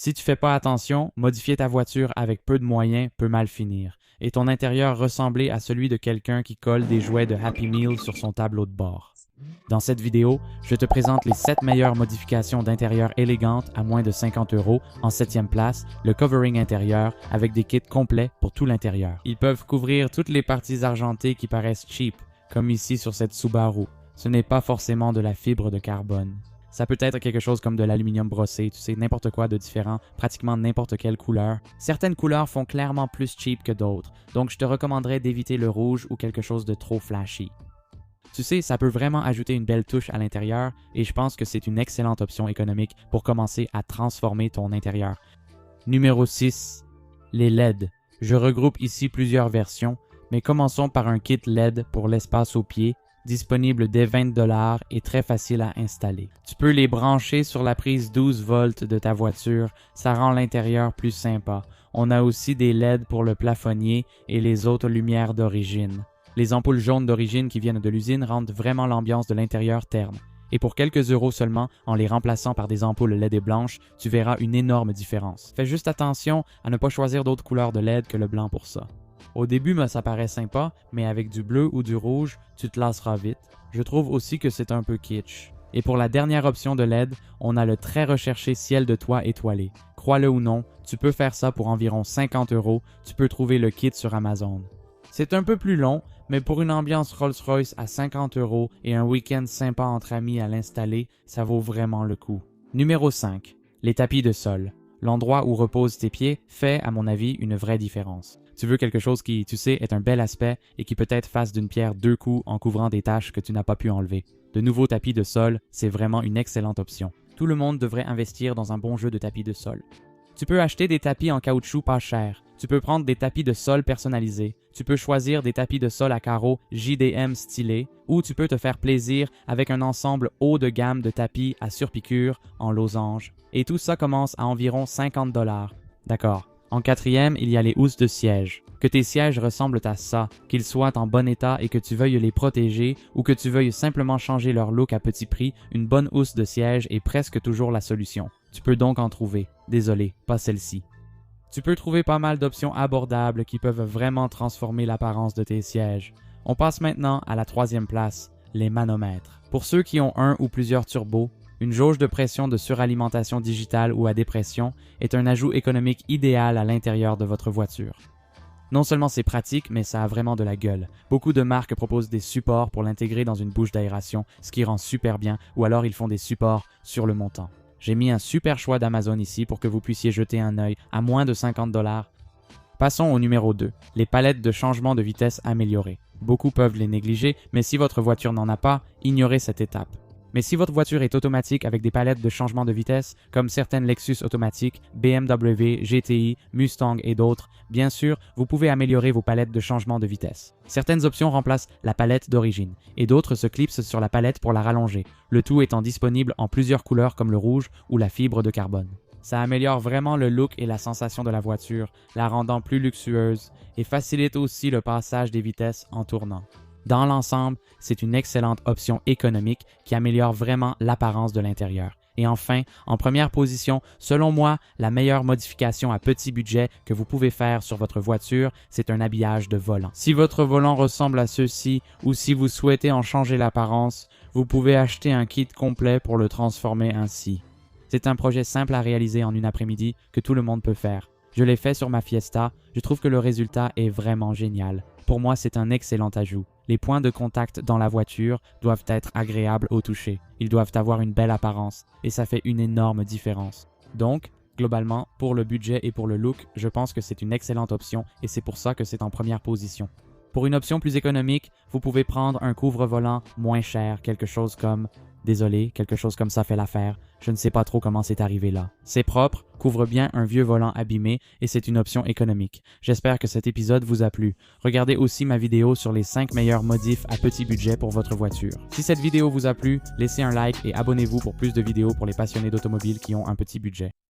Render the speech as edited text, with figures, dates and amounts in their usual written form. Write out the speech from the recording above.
Si tu fais pas attention, modifier ta voiture avec peu de moyens peut mal finir, et ton intérieur ressembler à celui de quelqu'un qui colle des jouets de Happy Meal sur son tableau de bord. Dans cette vidéo, je te présente les 7 meilleures modifications d'intérieur élégantes à moins de 50 €. En 7e place, le covering intérieur avec des kits complets pour tout l'intérieur. Ils peuvent couvrir toutes les parties argentées qui paraissent cheap, comme ici sur cette Subaru. Ce n'est pas forcément de la fibre de carbone. Ça peut être quelque chose comme de l'aluminium brossé, tu sais, n'importe quoi de différent, pratiquement n'importe quelle couleur. Certaines couleurs font clairement plus cheap que d'autres, donc je te recommanderais d'éviter le rouge ou quelque chose de trop flashy. Tu sais, ça peut vraiment ajouter une belle touche à l'intérieur et je pense que c'est une excellente option économique pour commencer à transformer ton intérieur. Numéro 6. Les LED. Je regroupe ici plusieurs versions, mais commençons par un kit LED pour l'espace au pied, disponible dès 20 $ et très facile à installer. Tu peux les brancher sur la prise 12 volts de ta voiture, ça rend l'intérieur plus sympa. On a aussi des LED pour le plafonnier et les autres lumières d'origine. Les ampoules jaunes d'origine qui viennent de l'usine rendent vraiment l'ambiance de l'intérieur terne. Et pour quelques euros seulement, en les remplaçant par des ampoules LED blanches, tu verras une énorme différence. Fais juste attention à ne pas choisir d'autres couleurs de LED que le blanc pour ça. Au début, ça paraît sympa, mais avec du bleu ou du rouge, tu te lasseras vite. Je trouve aussi que c'est un peu kitsch. Et pour la dernière option de LED, on a le très recherché ciel de toit étoilé. Crois-le ou non, tu peux faire ça pour environ 50 €. Tu peux trouver le kit sur Amazon. C'est un peu plus long, mais pour une ambiance Rolls-Royce à 50 € et un week-end sympa entre amis à l'installer, ça vaut vraiment le coup. Numéro 5. Les tapis de sol. L'endroit où reposent tes pieds fait, à mon avis, une vraie différence. Tu veux quelque chose qui, tu sais, est un bel aspect et qui peut-être fasse d'une pierre deux coups en couvrant des taches que tu n'as pas pu enlever. De nouveaux tapis de sol, c'est vraiment une excellente option. Tout le monde devrait investir dans un bon jeu de tapis de sol. Tu peux acheter des tapis en caoutchouc pas cher. Tu peux prendre des tapis de sol personnalisés. Tu peux choisir des tapis de sol à carreaux JDM stylés ou tu peux te faire plaisir avec un ensemble haut de gamme de tapis à surpiqûre en losange. Et tout ça commence à environ 50 $. D'accord. En 4e, il y a les housses de siège. Que tes sièges ressemblent à ça, qu'ils soient en bon état et que tu veuilles les protéger ou que tu veuilles simplement changer leur look à petit prix, une bonne housse de siège est presque toujours la solution. Tu peux donc en trouver. Désolé, pas celle-ci. Tu peux trouver pas mal d'options abordables qui peuvent vraiment transformer l'apparence de tes sièges. On passe maintenant à la 3e place, les manomètres. Pour ceux qui ont un ou plusieurs turbos, une jauge de pression de suralimentation digitale ou à dépression est un ajout économique idéal à l'intérieur de votre voiture. Non seulement c'est pratique, mais ça a vraiment de la gueule. Beaucoup de marques proposent des supports pour l'intégrer dans une bouche d'aération, ce qui rend super bien, ou alors ils font des supports sur le montant. J'ai mis un super choix d'Amazon ici pour que vous puissiez jeter un œil à moins de 50 $. Passons au numéro 2, les palettes de changement de vitesse améliorées. Beaucoup peuvent les négliger, mais si votre voiture n'en a pas, ignorez cette étape. Mais si votre voiture est automatique avec des palettes de changement de vitesse, comme certaines Lexus automatiques, BMW, GTI, Mustang et d'autres, bien sûr, vous pouvez améliorer vos palettes de changement de vitesse. Certaines options remplacent la palette d'origine, et d'autres se clipsent sur la palette pour la rallonger, le tout étant disponible en plusieurs couleurs comme le rouge ou la fibre de carbone. Ça améliore vraiment le look et la sensation de la voiture, la rendant plus luxueuse, et facilite aussi le passage des vitesses en tournant. Dans l'ensemble, c'est une excellente option économique qui améliore vraiment l'apparence de l'intérieur. Et enfin, en première position, selon moi, la meilleure modification à petit budget que vous pouvez faire sur votre voiture, c'est un habillage de volant. Si votre volant ressemble à ceci ou si vous souhaitez en changer l'apparence, vous pouvez acheter un kit complet pour le transformer ainsi. C'est un projet simple à réaliser en une après-midi que tout le monde peut faire. Je l'ai fait sur ma Fiesta, je trouve que le résultat est vraiment génial. Pour moi, c'est un excellent ajout. Les points de contact dans la voiture doivent être agréables au toucher. Ils doivent avoir une belle apparence et ça fait une énorme différence. Donc, globalement, pour le budget et pour le look, je pense que c'est une excellente option et c'est pour ça que c'est en première position. Pour une option plus économique, vous pouvez prendre un couvre-volant moins cher, quelque chose comme... Désolé, quelque chose comme ça fait l'affaire. Je ne sais pas trop comment c'est arrivé là. C'est propre, couvre bien un vieux volant abîmé et c'est une option économique. J'espère que cet épisode vous a plu. Regardez aussi ma vidéo sur les 5 meilleurs modifs à petit budget pour votre voiture. Si cette vidéo vous a plu, laissez un like et abonnez-vous pour plus de vidéos pour les passionnés d'automobile qui ont un petit budget.